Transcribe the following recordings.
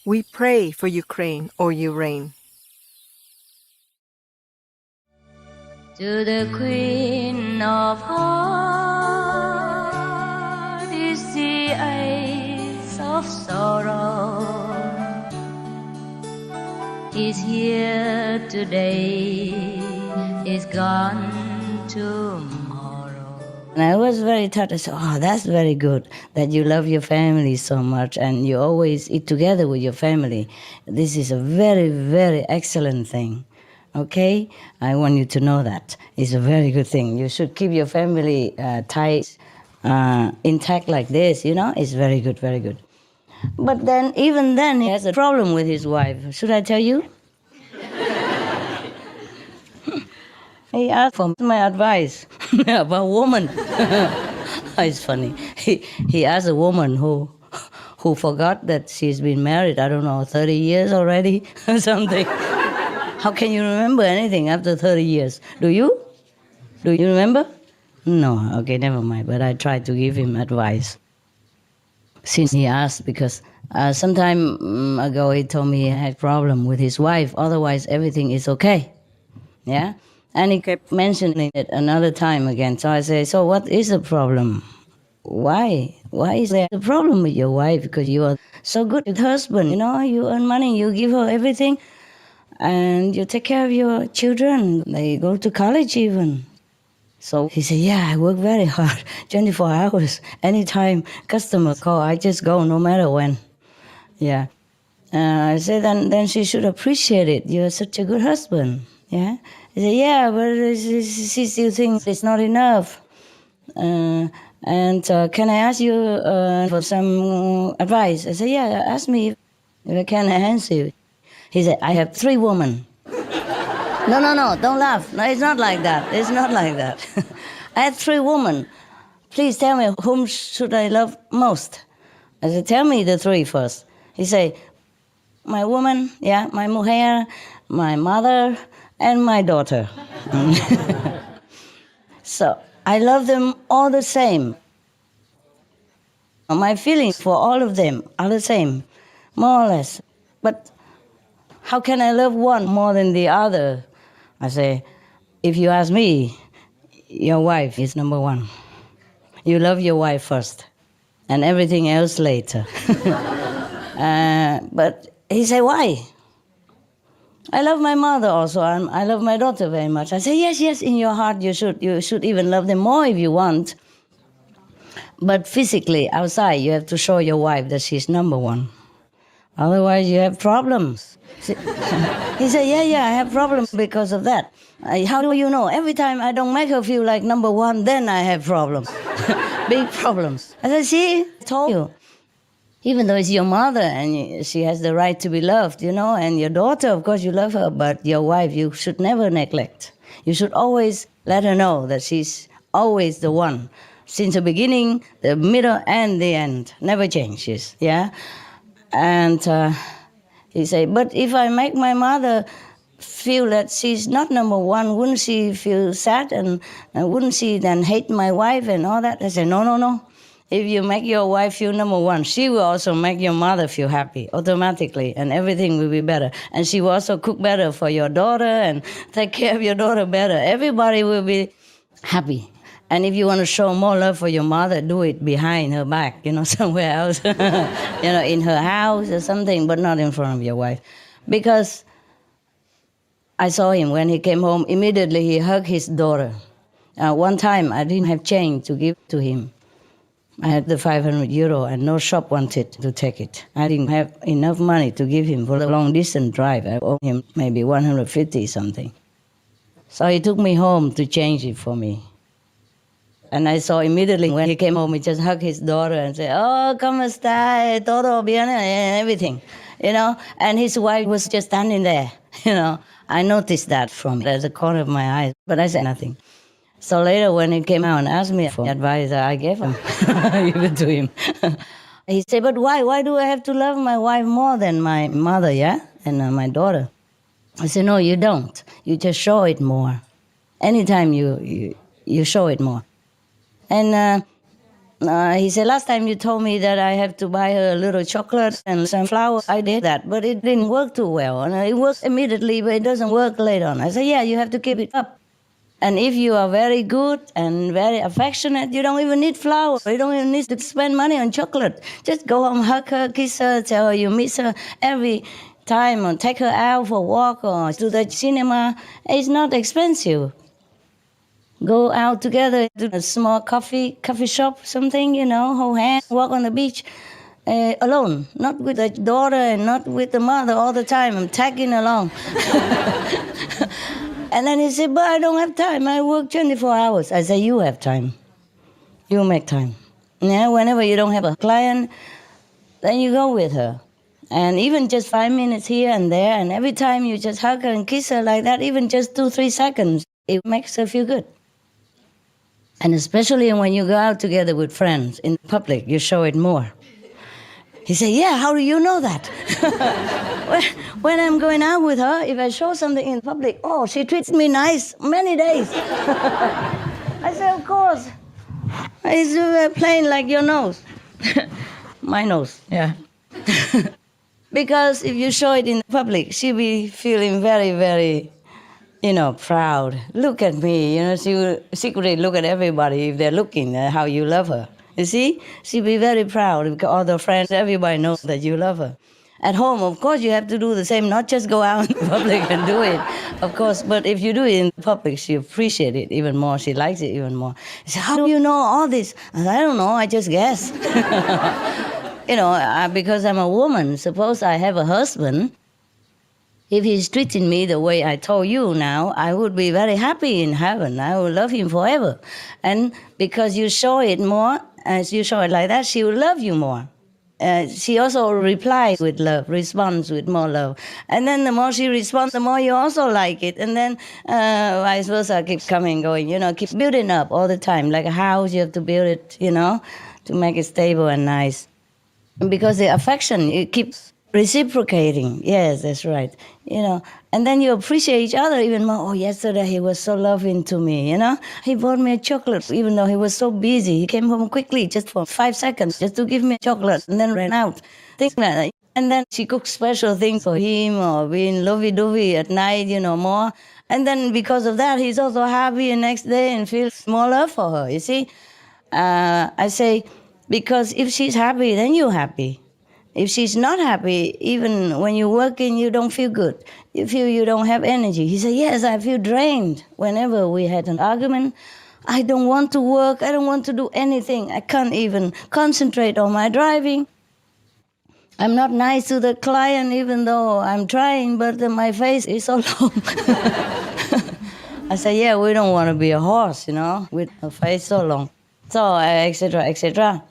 We pray for Ukraine, O you reign. To the Queen of Hearts is the eyes of sorrow. Is here today, is gone tomorrow. And I was very touched. I said, oh, that's very good that you love your family so much and you always eat together with your family. This is a very, very excellent thing. Okay? I want you to know that. It's a very good thing. You should keep your family ties intact like this, you know? It's very good, very good. But then, even then, he has a problem with his wife. Should I tell you? He asked for my advice about woman. It's funny. He asked a woman who forgot that she's been married, I don't know, 30 years already or something. How can you remember anything after 30 years? Do you? Do you remember? No, okay, never mind. But I tried to give him advice. Since he asked, because some time ago he told me he had problem with his wife, otherwise everything is okay. Yeah? And he kept mentioning it another time again. So I say, so what is the problem? Why? Why is there a problem with your wife? Because you are so good with husband, you know, you earn money, you give her everything, and you take care of your children. They go to college even. So he said, yeah, I work very hard, 24 hours. Anytime customer call, I just go no matter when. Yeah. I said, then she should appreciate it. You're such a good husband. Yeah. He said, yeah, but she still thinks it's not enough. Can I ask you for some advice? I said, yeah, ask me if I can answer you. He said, I have 3 women. No, don't laugh. No, it's not like that. It's not like that. I have 3 women. Please tell me, whom should I love most? I said, tell me the 3 first. He said, my woman, yeah, my mujer, my mother, and my daughter. So I love them all the same. My feelings for all of them are the same, more or less. But how can I love one more than the other? I say, if you ask me, your wife is number 1. You love your wife first, and everything else later. But he said, why? I love my mother also, and I love my daughter very much. I say, yes, in your heart you should. You should even love them more if you want. But physically, outside, you have to show your wife that she's number 1. Otherwise, you have problems. He said, yeah, I have problems because of that. How do you know? Every time I don't make her feel like number 1, then I have problems. Big problems. I said, see, I told you. Even though it's your mother and she has the right to be loved, you know, and your daughter, of course, you love her, but your wife, you should never neglect. You should always let her know that she's always the one. Since the beginning, the middle, and the end. Never changes, yeah? And he said, but if I make my mother feel that she's not number 1, wouldn't she feel sad and wouldn't she then hate my wife and all that? I said, no. If you make your wife feel number 1, she will also make your mother feel happy automatically, and everything will be better. And she will also cook better for your daughter and take care of your daughter better. Everybody will be happy. And if you want to show more love for your mother, do it behind her back, you know, somewhere else, you know, in her house or something, but not in front of your wife. Because I saw him when he came home, immediately he hugged his daughter. One time I didn't have change to give to him. I had the 500 euro and no shop wanted to take it. I didn't have enough money to give him for the long distance drive. I owed him maybe 150 something. So he took me home to change it for me. And I saw immediately when he came home, he just hugged his daughter and said, oh, ¿cómo está? Todo bien? And everything, you know. And his wife was just standing there, you know. I noticed that from the corner of my eye, but I said nothing. So later when he came out and asked me for advice, I gave him, give it to him. He said, but why? Why do I have to love my wife more than my mother, yeah? And my daughter? I said, no, you don't. You just show it more. Anytime you show it more. And He said, last time you told me that I have to buy her a little chocolate and some flowers. I did that, but it didn't work too well. And it works immediately, but it doesn't work later on. I said, yeah, you have to keep it up. And if you are very good and very affectionate, you don't even need flowers. You don't even need to spend money on chocolate. Just go home, hug her, kiss her, tell her you miss her every time, or take her out for a walk or to the cinema. It's not expensive. Go out together to a small coffee shop, something, hold hands, walk on the beach. Alone, not with the daughter and not with the mother all the time. I'm tagging along. And then he said, but I don't have time. I work 24 hours. I said, you have time. You make time. Yeah, whenever you don't have a client, then you go with her. And even just 5 minutes here and there, and every time you just hug her and kiss her like that, even just 2-3 seconds, it makes her feel good. And especially when you go out together with friends in public, you show it more. He said, yeah, how do you know that? when I'm going out with her, if I show something in public, oh, she treats me nice many days. I said, of course. It's plain like your nose. My nose. Yeah. Because if you show it in public, she'll be feeling very, very, proud. Look at me. She will secretly look at everybody if they're looking at how you love her. You see? She'll be very proud because all the friends, everybody knows that you love her. At home, of course, you have to do the same, not just go out in public and do it, of course. But if you do it in public, she appreciates it even more. She likes it even more. She said, how do you know all this? I said, I don't know, I just guess. Because I'm a woman, suppose I have a husband. If he's treating me the way I told you now, I would be very happy in heaven. I would love him forever. And because you show it more, as you show it like that, she will love you more. She also replies with love, responds with more love. And then the more she responds, the more you also like it. And then vice versa, keep coming, going, keep building up all the time. Like a house, you have to build it, to make it stable and nice. Because the affection, it keeps reciprocating. Yes, that's right. And then you appreciate each other even more. Oh, yesterday he was so loving to me, He bought me a chocolate, even though he was so busy. He came home quickly, just for 5 seconds, just to give me a chocolate, and then ran out. Things like that. And then she cooked special things for him, or being lovey-dovey at night, more. And then because of that, he's also happy the next day and feels more love for her, you see? I say, because if she's happy, then you're happy. If she's not happy, even when you're working, you don't feel good. You feel you don't have energy. He said, yes, I feel drained whenever we had an argument. I don't want to work. I don't want to do anything. I can't even concentrate on my driving. I'm not nice to the client, even though I'm trying, but my face is so long. I said, yeah, we don't want to be a horse, with a face so long. So, etc., etc.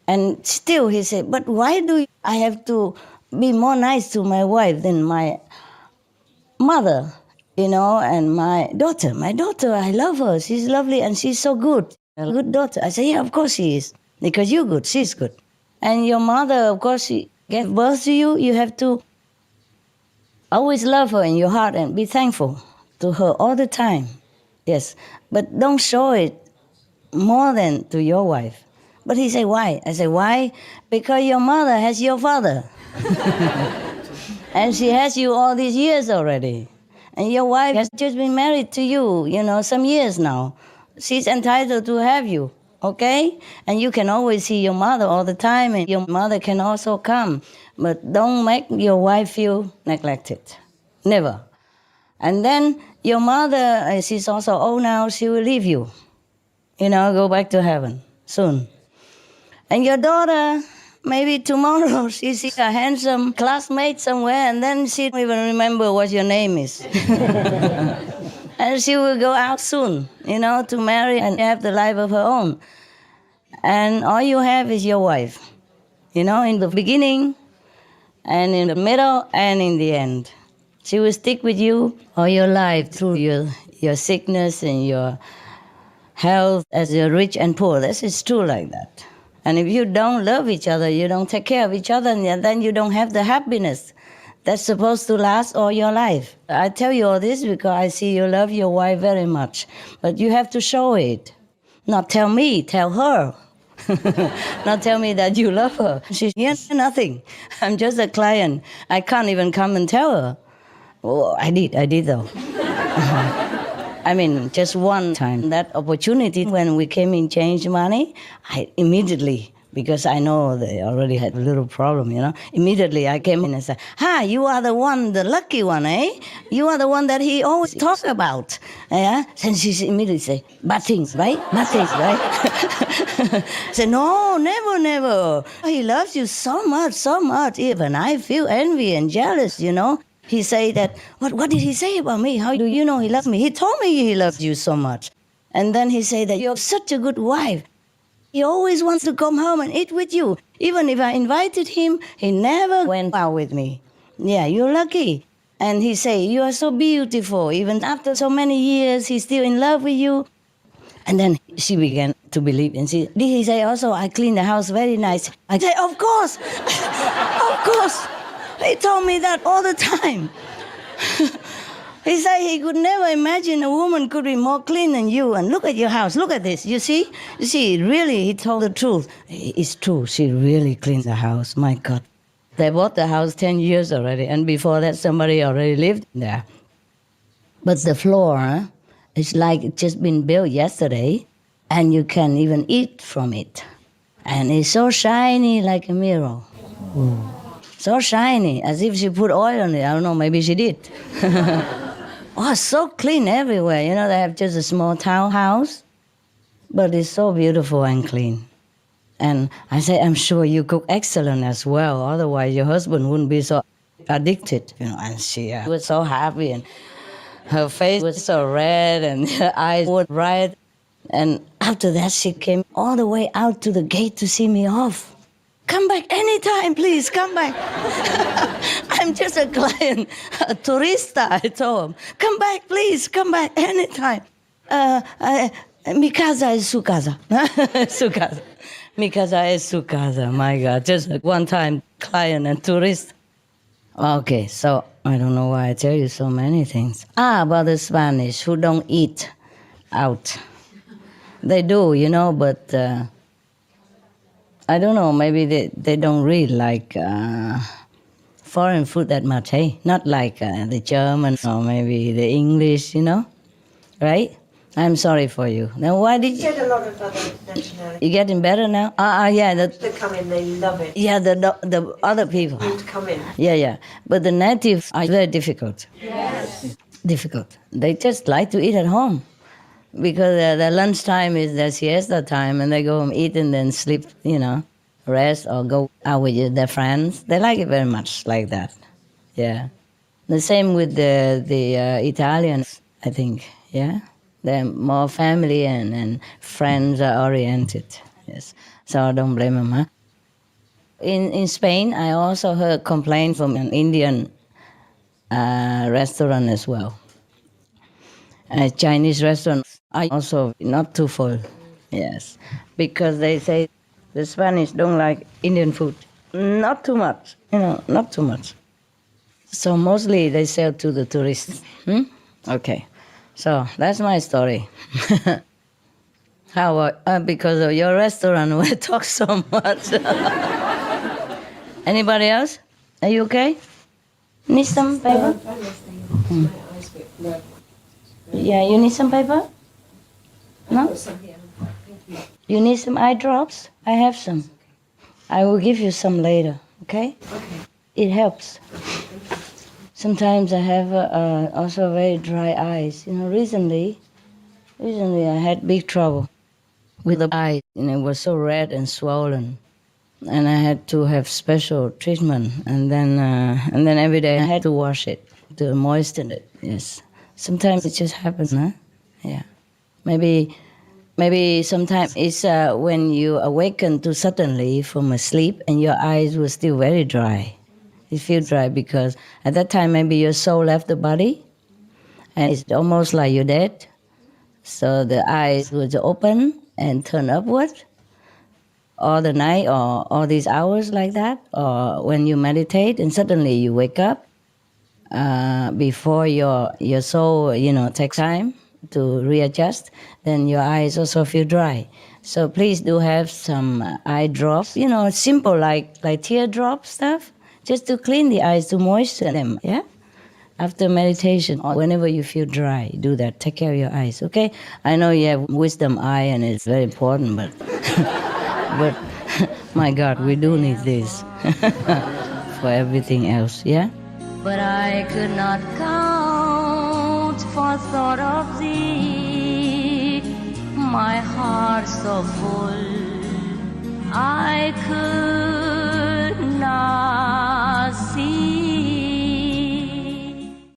And still he said, but why do I have to be more nice to my wife than my mother, and my daughter? My daughter, I love her. She's lovely and she's so good. A good daughter. I said, yeah, of course she is. Because you're good, she's good. And your mother, of course, she gave birth to you. You have to always love her in your heart and be thankful to her all the time. Yes, but don't show it more than to your wife. But he said, why? I said, why? Because your mother has your father. And she has you all these years already. And your wife has just been married to you, some years now. She's entitled to have you, okay? And you can always see your mother all the time, and your mother can also come. But don't make your wife feel neglected. Never. And then your mother, she's also old now, she will leave you. Go back to heaven soon. And your daughter, maybe tomorrow she sees a handsome classmate somewhere, and then she don't even remember what your name is. And she will go out soon, to marry and have the life of her own. And all you have is your wife, in the beginning, and in the middle, and in the end. She will stick with you all your life through your sickness and your health, as you're rich and poor. This is true like that. And if you don't love each other, you don't take care of each other, and then you don't have the happiness that's supposed to last all your life. I tell you all this because I see you love your wife very much. But you have to show it. Not tell me, tell her. Not tell me that you love her. She hears nothing. I'm just a client. I can't even come and tell her. Oh, I did though. I mean, just one time, that opportunity when we came in change money, I immediately, because I know they already had a little problem, immediately I came in and said, you are the one, the lucky one, eh? You are the one that he always talks about. Yeah? And she immediately say, bad things, right? Bad things, right? Say, no, never. He loves you so much. Even I feel envy and jealous, He say that, what did he say about me? How do you know he loves me? He told me he loves you so much. And then he say that you're such a good wife. He always wants to come home and eat with you. Even if I invited him, he never went out with me. Yeah, you're lucky. And he say, you are so beautiful. Even after so many years, he's still in love with you. And then she began to believe. And did he say also, I clean the house very nice? I say, of course. Of course. He told me that all the time. He said he could never imagine a woman could be more clean than you. And look at your house. Look at this. You see? Really, he told the truth. It's true. She really cleans the house. My God. They bought the house 10 years already. And before that, somebody already lived there. But the floor is like it just been built yesterday. And you can even eat from it. And it's so shiny like a mirror. So shiny, as if she put oil on it. I don't know, maybe she did. Oh, so clean everywhere. They have just a small townhouse, but it's so beautiful and clean. And I say, I'm sure you cook excellent as well. Otherwise, your husband wouldn't be so addicted. And she was so happy, and her face was so red, and her eyes were bright. And after that, she came all the way out to the gate to see me off. Come back anytime, please, come back. I'm just a client, a tourista, I told him. Come back, please, come back anytime. Mi casa es su casa. Su casa. Mi casa es su casa, my God. Just a one-time client and tourist. Okay, so I don't know why I tell you so many things. About the Spanish who don't eat out. They do, but... I don't know, maybe they don't read like foreign food that much, hey? Not like the German or maybe the English, right? I'm sorry for you. Now, why did you... Get a lot of other nationalities. You getting better now? Yeah. They come in, they love it. Yeah, the other people. You to come in. Yeah. But the natives are very difficult. Yes. Difficult. They just like to eat at home. Because their lunchtime is their siesta time, and they go home, eat, and then sleep, rest or go out with their friends. They like it very much like that. Yeah. The same with the Italians, I think. Yeah. They're more family and friends are oriented. Yes. So I don't blame them, huh? In Spain, I also heard complaint from an Indian restaurant as well. A Chinese restaurant. I also not too full, yes, because they say the Spanish don't like Indian food. Not too much, not too much. So mostly they sell to the tourists. Okay, so that's my story. How because of your restaurant we talk so much. Anybody else? Are you okay? Need some paper? Yeah, you need some paper? No? You need some eye drops? I have some. I will give you some later, okay? Okay. It helps. Sometimes I have also very dry eyes. Recently I had big trouble with the eyes. It was so red and swollen. And I had to have special treatment. And then every day I had to wash it, to moisten it, yes. Sometimes it just happens, huh? Yeah. Maybe sometimes it's when you awaken too suddenly from a sleep and your eyes were still very dry. You feel dry because at that time maybe your soul left the body and it's almost like you're dead. So the eyes would open and turn upward all the night or all these hours like that, or when you meditate and suddenly you wake up before your soul, takes time to readjust, then your eyes also feel dry. So please do have some eye drops, simple like teardrop stuff, just to clean the eyes, to moisten them, yeah? After meditation, or whenever you feel dry, do that. Take care of your eyes, okay? I know you have wisdom eye and it's very important, but but my God, we do need this for everything else, yeah? But I could not count for thought of thee, my heart so full, I could not